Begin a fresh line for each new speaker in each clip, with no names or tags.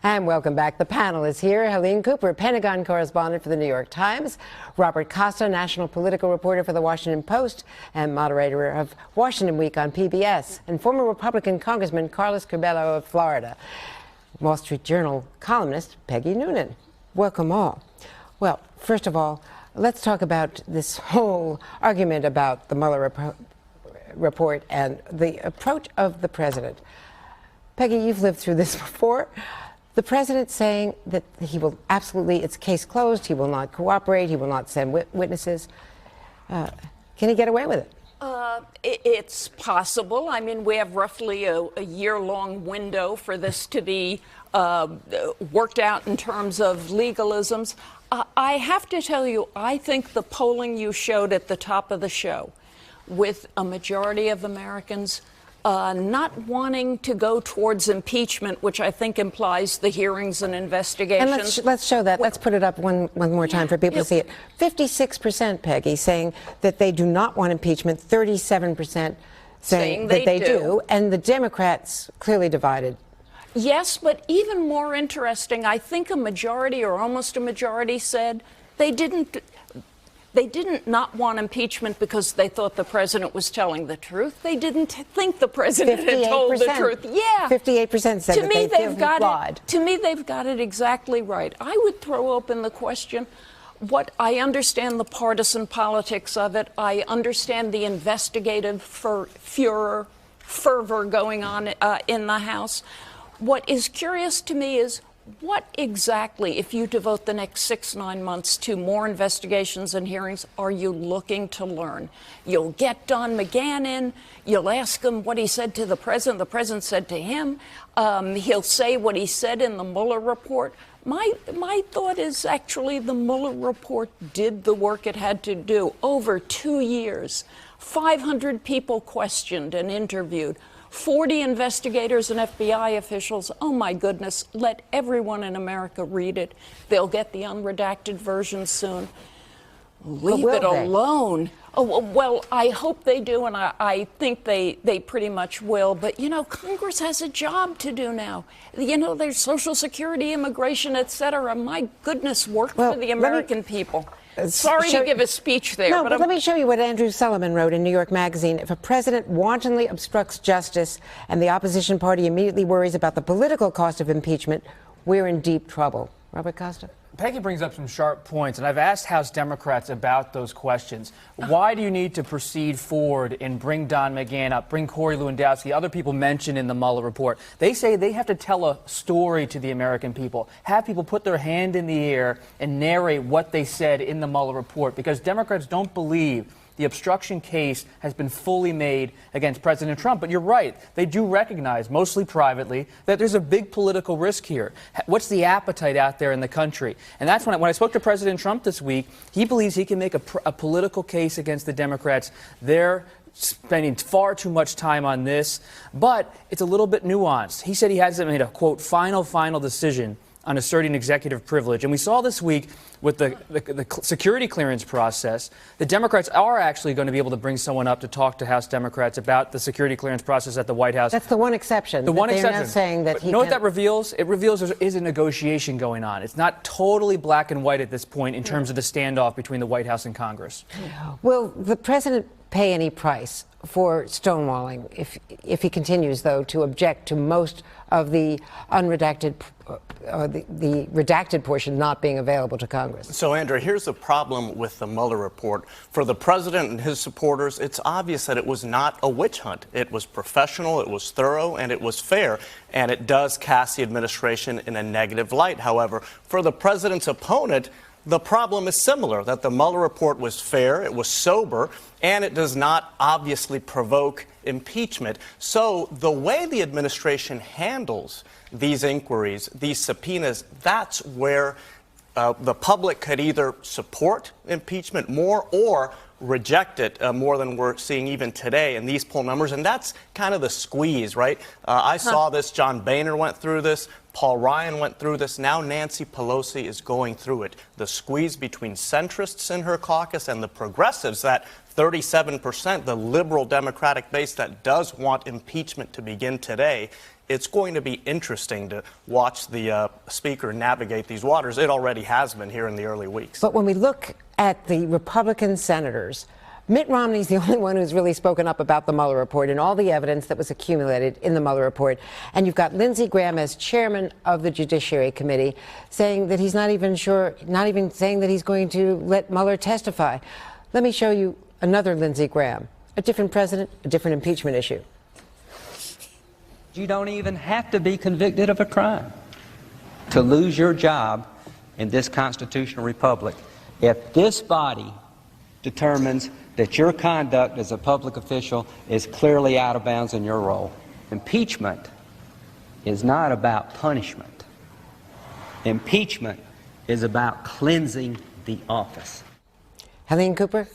And welcome back. The panel is here. Helene Cooper, Pentagon correspondent for the New York Times, Robert Costa, national political reporter for the Washington Post and moderator of Washington Week on PBS, and former Republican Congressman Carlos Curbelo of Florida, Wall Street Journal columnist Peggy Noonan. Welcome all. Well, first of all, let's talk about this whole argument about the Mueller report and the approach of the president. Peggy, you've lived through this before. The president saying that he will absolutely, it's case closed, he will not cooperate, he will not send witnesses. Can he get away with it?
It's possible. I mean, we have roughly a year-long window for this to be worked out in terms of legalisms. I have to tell you, I think the polling you showed at the top of the show, with a majority of Americans not wanting to go towards impeachment, which I think implies the hearings and investigations.
And let's show that. Let's put it up one more time for people to see it. 56%, Peggy, saying that they do not want impeachment. 37% saying that they do. And the Democrats clearly divided.
Yes, but even more interesting, I think a majority or almost a majority said they didn't not want impeachment because they thought the president was telling the truth. They didn't think the president had told the truth. Yeah.
58% said that they feel flawed.
To me, they've got it exactly right. I would throw open the question. I understand the partisan politics of it. I understand the investigative fervor going on in the House. What is curious to me is what exactly, if you devote the next 6-9 months to more investigations and hearings, are you looking to learn? You'll get Don McGahn in. You'll ask him what he said to the president. The president said to him. He'll say what he said in the Mueller report. My thought is actually the Mueller report did the work it had to do. Over 2 years, 500 people questioned and interviewed. 40 investigators and FBI officials. Oh, my goodness. Let everyone in America read it. They'll get the unredacted version soon. Leave it alone. Oh, well, I hope they do, and I think they pretty much will. But, you know, Congress has a job to do now. You know, there's Social Security, immigration, et cetera. My goodness, work for the American people. Sorry to give a speech there.
No, but let me show you what Andrew Sullivan wrote in New York Magazine. If a president wantonly obstructs justice and the opposition party immediately worries about the political cost of impeachment, we're in deep trouble. Robert Costa?
Peggy brings up some sharp points, and I've asked House Democrats about those questions. Why do you need to proceed forward and bring Don McGahn up, bring Corey Lewandowski, other people mentioned in the Mueller report? They say they have to tell a story to the American people, have people put their hand in the air and narrate what they said in the Mueller report, because Democrats don't believe the obstruction case has been fully made against President Trump. But you're right. They do recognize, mostly privately, that there's a big political risk here. What's the appetite out there in the country? And that's when I spoke to President Trump this week, he believes he can make a political case against the Democrats. They're spending far too much time on this, but it's a little bit nuanced. He said he hasn't made a, quote, final decision on asserting executive privilege. And we saw this week with the security clearance process, the Democrats are actually going to be able to bring someone up to talk to House Democrats about the security clearance process at the White House.
That's the one exception.
The one exception.
They're now saying that
you know what that reveals? It reveals there is a negotiation going on. It's not totally black and white at this point in terms of the standoff between the White House and Congress.
Will the president pay any price for stonewalling if he continues, though, to object to most of the unredacted the redacted portion not being available to Congress?
So, Andrew, here's the problem with the Mueller report. For the president and his supporters, it's obvious that it was not a witch hunt. It was professional, it was thorough, and it was fair. And it does cast the administration in a negative light. However, for the president's opponent, the problem is similar, that the Mueller report was fair, it was sober, and it does not obviously provoke impeachment. So the way the administration handles these inquiries, these subpoenas, that's where the public could either support impeachment more or reject it more than we're seeing even today in these poll numbers. And that's kind of the squeeze, right? I saw this. John Boehner went through this. Paul Ryan went through this. Now Nancy Pelosi is going through it. The squeeze between centrists in her caucus and the progressives that 37%, the liberal Democratic base that does want impeachment to begin today. It's going to be interesting to watch the Speaker navigate these waters. It already has been here in the early weeks.
But when we look at the Republican senators, Mitt Romney's the only one who's really spoken up about the Mueller report and all the evidence that was accumulated in the Mueller report. And you've got Lindsey Graham as chairman of the Judiciary Committee saying that he's not even saying that he's going to let Mueller testify. Let me show you another Lindsey Graham, a different president, a different impeachment issue.
You don't even have to be convicted of a crime to lose your job in this constitutional republic if this body determines that your conduct as a public official is clearly out of bounds in your role. Impeachment is not about punishment. Impeachment is about cleansing the office.
Helene Cooper?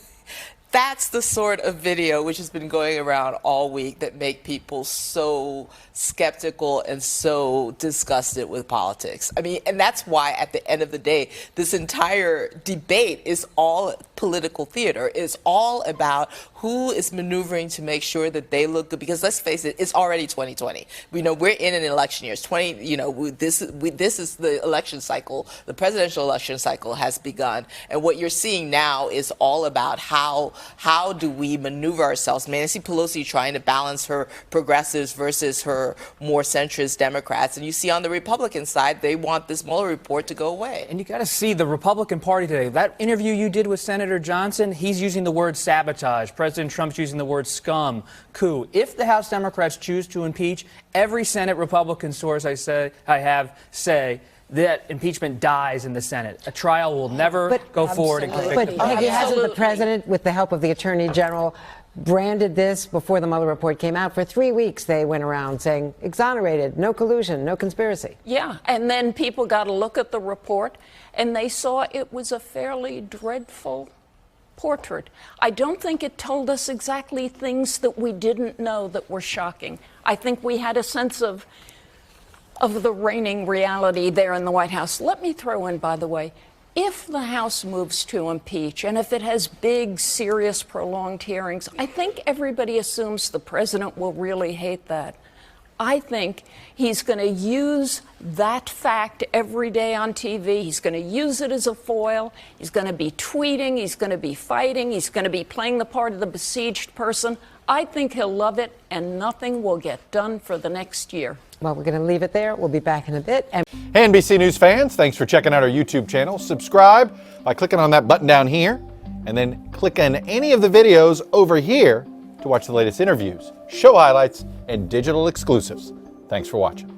That's the sort of video which has been going around all week that make people so skeptical and so disgusted with politics. I mean, and that's why at the end of the day, this entire debate is all political theater. It's all about who is maneuvering to make sure that they look good. Because let's face it, it's already 2020. We know we're in an election year. This is the election cycle. The presidential election cycle has begun. And what you're seeing now is all about how do we maneuver ourselves. Nancy Pelosi trying to balance her progressives versus her more centrist Democrats. And you see on the Republican side, they want this Mueller report to go away.
And you got to see the Republican Party today. That interview you did with Senator Johnson, he's using the word sabotage. President Trump's using the word scum, coup. If the House Democrats choose to impeach, every Senate Republican source I have say that impeachment dies in the Senate. A trial will never go forward and convict the president.
But hasn't the president, with the help of the Attorney General, branded this before the Mueller report came out? For 3 weeks, they went around saying exonerated, no collusion, no conspiracy.
Yeah, and then people got a look at the report, and they saw it was a fairly dreadful portrait. I don't think it told us exactly things that we didn't know that were shocking. I think we had a sense of the reigning reality there in the White House. Let me throw in, by the way, if the House moves to impeach and if it has big, serious, prolonged hearings, I think everybody assumes the president will really hate that. I think he's going to use that fact every day on TV. He's going to use it as a foil. He's going to be tweeting. He's going to be fighting. He's going to be playing the part of the besieged person. I think he'll love it, and nothing will get done for the next year.
Well, we're going to leave it there. We'll be back in a bit.
Hey, NBC News fans, thanks for checking out our YouTube channel. Subscribe by clicking on that button down here, and then click on any of the videos over here to watch the latest interviews, show highlights, and digital exclusives. Thanks for watching.